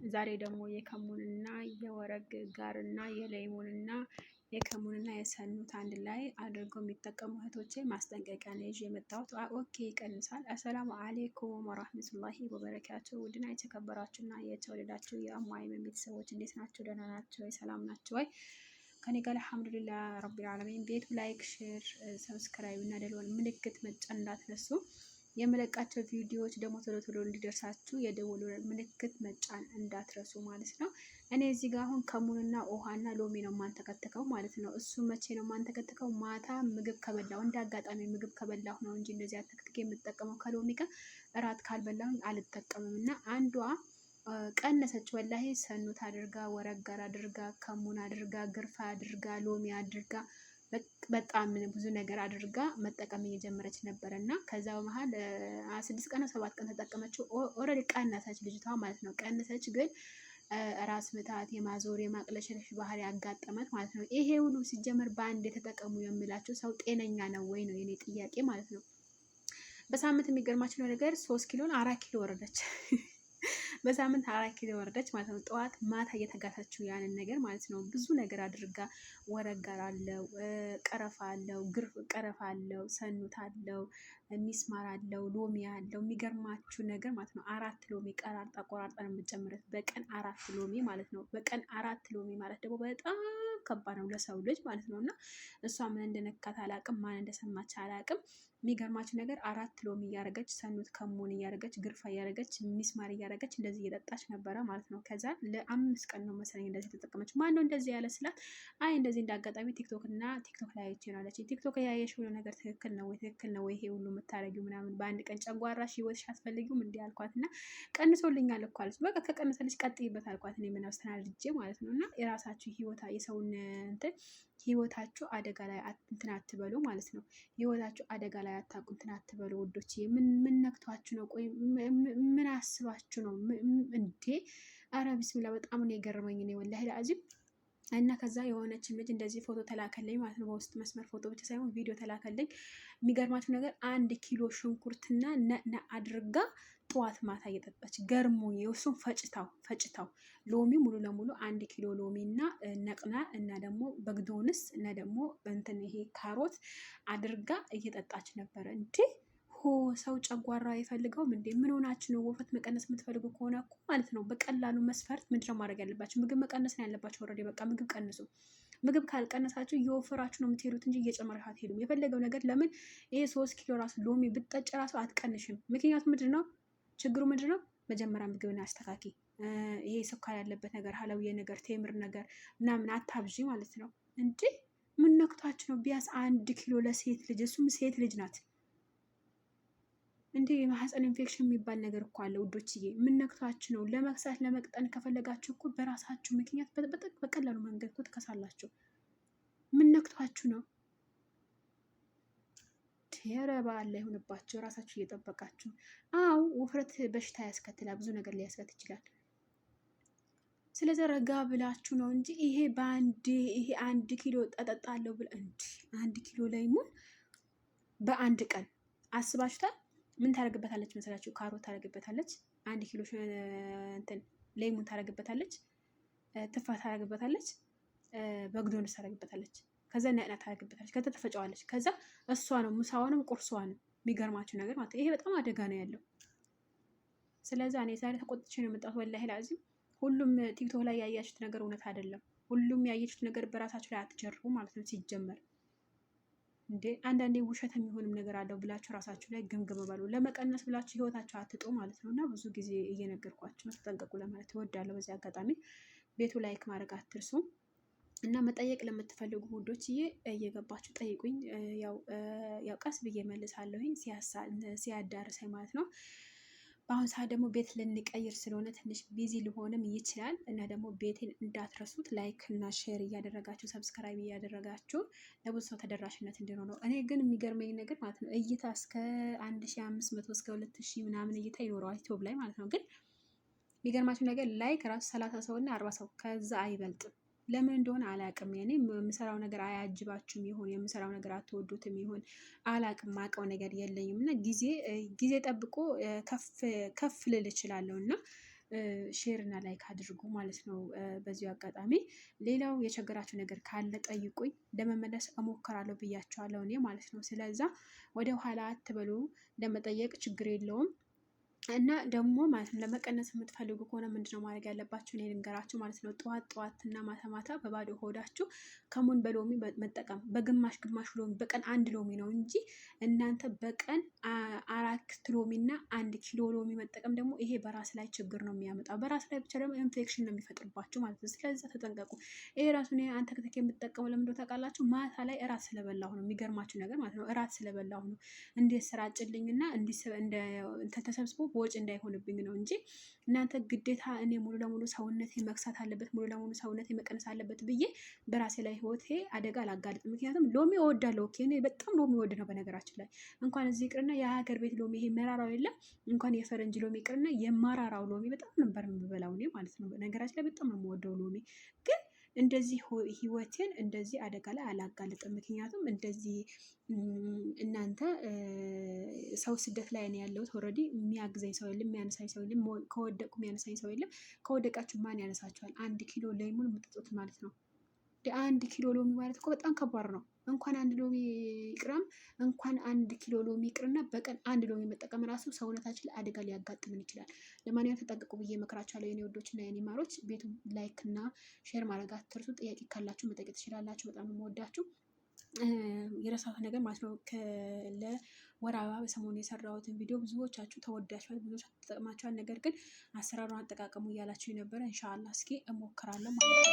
ዛሬ ደግሞ የከሙንና የወረግ ጋርና የለይሙንና የከሙንና የሰኑት አንድ ላይ አድርገው የሚጠቀሙ እህቶቼ ማስጠንቀቂያ ነው ይዤ የመጣሁት። ኦኬ ይቀንሳል። አሰላሙ አሌይኩም ወራህመቱላሂ ወበረካቱ። ውድና የተከበራችሁና የተወደዳችሁ የአማይም ቤተሰቦች እንዴት ናቸው? ደህና ናቸው ወይ? ሰላም ናቸው ወይ? ከኔ ጋር አልሐምዱሊላህ ረቢል ዓለሚን። ቤቱ ላይክ፣ ሼር፣ ሰብስክራይብ እና ደወል ምልክት መጫን እንዳትረሱ። የምለቃቸው ቪዲዮዎች ደግሞ ቶሎ ቶሎ እንዲደርሳችሁ የደወል ምልክት መጫን እንዳትረሱ ማለት ነው። እኔ እዚህ ጋር አሁን ከሙንና ውሃና ሎሚ ነው ማንተከተከው ማለት ነው። እሱ መቼ ነው ማንተከተከው? ማታ ምግብ ከበላሁ፣ እንደ አጋጣሚ ምግብ ከበላሁ ነው እንጂ እንደዚህ አተክትኬ የምጠቀመው ከሎሚ ጋር እራት ካልበላሁኝ አልጠቀምም። እና አንዷ ቀነሰች ወላሂ። ሰኑት አድርጋ፣ ወረጋር አድርጋ፣ ከሙን አድርጋ፣ ግርፋ አድርጋ፣ ሎሚ አድርጋ በጣም ብዙ ነገር አድርጋ መጠቀም እየጀመረች ነበረ። እና ከዛ በመሀል 6 ቀን 7 ቀን ተጠቀመችው። ኦልሬዲ ቀነሰች ልጅቷ ማለት ነው። ቀነሰች ግን ራስ ምታት፣ የማዞር የማቅለሽለሽ ባህሪ ያጋጠመት ማለት ነው። ይሄ ሁሉ ሲጀመር በአንድ የተጠቀሙ የሚላቸው ሰው ጤነኛ ነው ወይ ነው የኔ ጥያቄ ማለት ነው። በሳምንት የሚገርማቸው ነገር 3 ኪሎን 4 ኪሎ ወረደች። በሳምንት 4 ኪሎ ወረደች ማለት ነው። ጠዋት ማታ እየተጋታችው ያንን ነገር ማለት ነው። ብዙ ነገር አድርጋ ወረጋር አለው፣ ቀረፋ አለው፣ ቀረፋ አለው፣ ሰኑት አለው፣ ሚስማር አለው፣ ሎሚ አለው። የሚገርማችሁ ነገር ማለት ነው 4 ሎሚ ቆራርጣ ነው የምትጨምረት በቀን 4 ሎሚ ማለት ነው። በቀን 4 ሎሚ ማለት ደግሞ በጣም ከባድ ነው ለሰው ልጅ ማለት ነው። እና እሷ ምን እንደነካት አላቅም፣ ማን እንደሰማች አላቅም። የሚገርማችሁ ነገር 4 ሎሚ እያደረገች ሰኑት ከሙን እያደረገች ግርፋ እያደረገች ሚስማር እያደረገች እንደዚህ እየጠጣች ነበረ ማለት ነው። ከዛ ለ5 ቀን ነው መሰለኝ እንደዚህ ተጠቀመች። ማን ነው እንደዚህ ያለ ስላት፣ አይ እንደዚህ እንዳጋጣሚ ቲክቶክ ላይ አይቼ ነው አለች። ቲክቶክ ያየሽ ሁሉ ነገር ትክክል ነው ወይ? ትክክል ነው ወይ ይሄ ሁሉ የምታረጊው ምናምን? በአንድ ቀን ጨጓራሽ ህይወትሽ አትፈልጊውም እንዲህ አልኳት። እና ቀንሶልኛል እኮ አለች። በቃ ከቀነሰልሽ ቀጥይበት አልኳት። እኔ ምን አስተናድጄ ማለት ነው። እና የራሳችሁ የሰውን እንትን ህይወታችሁ አደጋ ላይ እንትን አትበሉ ማለት ነው። ህይወታችሁ አደጋ ላይ አታውቁ እንትን አትበሉ ውዶች። ምን ነክቷችሁ ነው? ቆይ ምን አስባችሁ ነው እንዴ? አረ ቢስሚላ በጣም ነው የገረመኝ እኔ ወላሂ ለአዚም። እና ከዛ የሆነችን ልጅ እንደዚህ ፎቶ ተላከልኝ ማለት ነው። በውስጥ መስመር ፎቶ ብቻ ሳይሆን ቪዲዮ ተላከልኝ። የሚገርማችሁ ነገር 1 ኪሎ ሽንኩርትና ነዕና አድርጋ ጠዋት ማታ እየጠጣች ገርሞ የውሱን ፈጭታው ሎሚ ሙሉ ለሙሉ 1 ኪሎ ሎሚ እና ነቅና እና ደግሞ በግዶንስ እና ደግሞ እንትን ይሄ ካሮት አድርጋ እየጠጣች ነበረ። እንዴ ሰው ጨጓራ አይፈልገውም እንዴ? ምን ሆናችሁ ነው? ወፈት መቀነስ የምትፈልጉ ከሆነ እኮ ማለት ነው በቀላሉ መስፈርት ምንድነው ማድረግ ያለባችሁ? ምግብ መቀነስ ነው ያለባችሁ። ኦልሬዲ በቃ ምግብ ቀንሱ። ምግብ ካልቀነሳችሁ እየወፈራችሁ ነው የምትሄዱት እንጂ እየጨመራችሁ አትሄዱም። የፈለገው ነገር ለምን ይሄ 3 ኪሎ ራሱ ሎሚ ብትጠጭ ራሱ አትቀንሽም። ምክንያቱም ምንድነው ችግሩ? ምንድነው? መጀመሪያ ምግብን አስተካኪ። ይሄ ስኳር ያለበት ነገር፣ ሀላዊየ ነገር፣ ቴምር ነገር ምናምን አታብዢ ማለት ነው። እንዴ ምን ነክቷችሁ ነው? ቢያንስ 1 ኪሎ ለሴት ልጅ፣ እሱም ሴት ልጅ ናት። እንዴ የማህፀን ኢንፌክሽን የሚባል ነገር እኮ አለ ውዶችዬ። ምን ነክቷችሁ ነው? ለመክሳት ለመቅጠን ከፈለጋችሁ እኮ በራሳችሁ ምክንያት በቀላሉ መንገድ እኮ ትከሳላችሁ። ምን ነክቷችሁ ነው? ቴረባ አለ ይሁንባችሁ። ራሳችሁ እየጠበቃችሁ። አው ውፍረት በሽታ ያስከትላል፣ ብዙ ነገር ሊያስከትል ይችላል። ስለዚህ ረጋ ብላችሁ ነው እንጂ ይሄ ይሄ 1 ኪሎ ጠጠጣለሁ ብለ እንዴ 1 ኪሎ ላይሙን በአንድ ቀን አስባችሁታል? ምን ታደርግበታለች መሰላችሁ? ካሮት ታደርግበታለች፣ 1 ኪሎ እንትን ሌሙን ታደርግበታለች፣ ትፋ ታደርግበታለች፣ በግዶንስ ታደርግበታለች፣ ከዛ ነዕና ታደርግበታለች፣ ከዛ ተፈጨዋለች። ከዛ እሷ ነው ምሳዋንም ቁርሷንም። የሚገርማችሁ ነገር ማለት ይሄ በጣም አደጋ ነው ያለው። ስለዚህ እኔ ዛሬ ተቆጥቼ ነው የመጣሁት ወላሂ ላዚም። ሁሉም ቲክቶክ ላይ ያያችሁት ነገር እውነት አይደለም። ሁሉም ያያችሁት ነገር በራሳችሁ ላይ አትጀርቡ ማለት ነው ሲጀመር። እንዴ አንዳንዴ ውሸት የሚሆንም ነገር አለው ብላችሁ ራሳችሁ ላይ ግምግም በሉ። ለመቀነስ ብላችሁ ህይወታችሁ አትጡ ማለት ነው። እና ብዙ ጊዜ እየነገርኳችሁ ነው፣ ተጠንቀቁ ለማለት እወዳለሁ። በዚህ አጋጣሚ ቤቱ ላይክ ማድረግ አትርሱ። እና መጠየቅ ለምትፈልጉ ውዶችዬ እየገባችሁ ጠይቁኝ። ያው ቀስ ብዬ መልሳለሁኝ ሲያዳርሰኝ ማለት ነው። በአሁን ሰዓት ደግሞ ቤት ልንቀይር ስለሆነ ትንሽ ቢዚ ሊሆንም ይችላል። እና ደግሞ ቤቴን እንዳትረሱት ላይክ እና ሼር እያደረጋችሁ ሰብስክራይብ እያደረጋችሁ ለብዙ ሰው ተደራሽነት እንዲሆነው። እኔ ግን የሚገርመኝ ነገር ማለት ነው እይታ እስከ 1500 እስከ 2000 ምናምን እይታ ይኖረዋል ዩቲዩብ ላይ ማለት ነው። ግን የሚገርማችሁ ነገር ላይክ ራሱ 30 ሰው እና 40 ሰው ከዛ አይበልጥም። ለምን እንደሆነ አላቅም። ያኔ የምሰራው ነገር አያጅባችሁም ይሆን የምሰራው ነገር አትወዱትም ይሆን አላቅም። ማቀው ነገር የለኝም። እና ጊዜ ጠብቆ ከፍ ልል እችላለሁ። እና ሼር እና ላይክ አድርጉ ማለት ነው። በዚሁ አጋጣሚ ሌላው የቸገራችሁ ነገር ካለ ጠይቁኝ፣ ለመመለስ እሞክራለሁ ብያቸዋለሁ እኔ ማለት ነው። ስለዛ ወደ ኋላ አትበሉ፣ ለመጠየቅ ችግር የለውም። እና ደግሞ ማለት ነው ለመቀነስ የምትፈልጉ ከሆነ ምንድነው ማድረግ ያለባችሁ? እኔ ልንገራችሁ ማለት ነው። ጠዋት ጠዋት እና ማታ ማታ በባዶ ሆዳችሁ ከሙን በሎሚ መጠቀም፣ በግማሽ ግማሽ ሎሚ፣ በቀን 1 ሎሚ ነው እንጂ እናንተ በቀን 4 ሎሚ እና 1 ኪሎ ሎሚ መጠቀም ደግሞ ይሄ በራስ ላይ ችግር ነው የሚያመጣው። በራስ ላይ ብቻ ደግሞ ኢንፌክሽን ነው የሚፈጥርባችሁ ማለት ነው። ስለዚህ ተጠንቀቁ። ይሄ ራሱ አንተ ከተክ የምትጠቀመው ለምንድነው ታውቃላችሁ? ማታ ላይ እራት ስለበላሁ ነው። የሚገርማችሁ ነገር ማለት ነው እራት ስለበላሁ ነው እንዴት ስራጭልኝና ተሰብስቦ ወጪ እንዳይሆንብኝ ነው እንጂ እናንተ ግዴታ እኔ ሙሉ ለሙሉ ሰውነቴ መክሳት አለበት፣ ሙሉ ለሙሉ ሰውነቴ መቀነስ አለበት ብዬ በራሴ ላይ ህይወቴ አደጋ አላጋልጥም። ምክንያቱም ሎሚ እወዳለሁ። ኦኬ እኔ በጣም ሎሚ እወድ ነው በነገራችን ላይ። እንኳን እዚህ ይቅርና የሀገር ቤት ሎሚ ይሄ መራራው የለም እንኳን የፈረንጅ ሎሚ ይቅርና የማራራው ሎሚ በጣም ነበር የምበላው እኔ ማለት ነው። በነገራችን ላይ በጣም ነው የምወደው ሎሚ። ግን እንደዚህ ህይወቴን እንደዚህ አደጋ ላይ አላጋልጥም። ምክንያቱም እንደዚህ እናንተ ሰው ስደት ላይ ነው ያለሁት። ኦልሬዲ የሚያግዘኝ ሰው የለም፣ የሚያነሳኝ ሰው የለም። ከወደቁ የሚያነሳኝ ሰው የለም። ከወደቃችሁ ማን ያነሳችኋል? 1 ኪሎ ሌሞን የምትጠጡት ማለት ነው። 1 ኪሎ ሎሚ ማለት እኮ በጣም ከባድ ነው። እንኳን 1 ሎሚ ይቅርም እንኳን 1 ኪሎ ሎሚ ይቅርና በቀን 1 ሎሚ መጠቀም ራሱ ሰውነታችን ላይ አደጋ ሊያጋጥምን ይችላል። ለማንኛውም ተጠንቀቁ ብዬ እመክራችኋለሁ የኔ ወዶች እና የኔ ማሮች። ቤቱ ላይክ እና ሼር ማድረግ አትርሱ። ጥያቄ ካላችሁ መጠየቅ ትችላላችሁ። በጣም የምወዳችሁ የረሳሁት ነገር ማለት ነው ለወር አበባ በሰሞኑ የሰራሁትን ቪዲዮ ብዙዎቻችሁ ተወዳችኋል፣ ብዙዎቻችሁ ተጠቅማችኋል። ነገር ግን አሰራሩን አጠቃቀሙ እያላችሁ የነበረ ኢንሻአላህ እስኪ እሞክራለሁ ማለት ነው።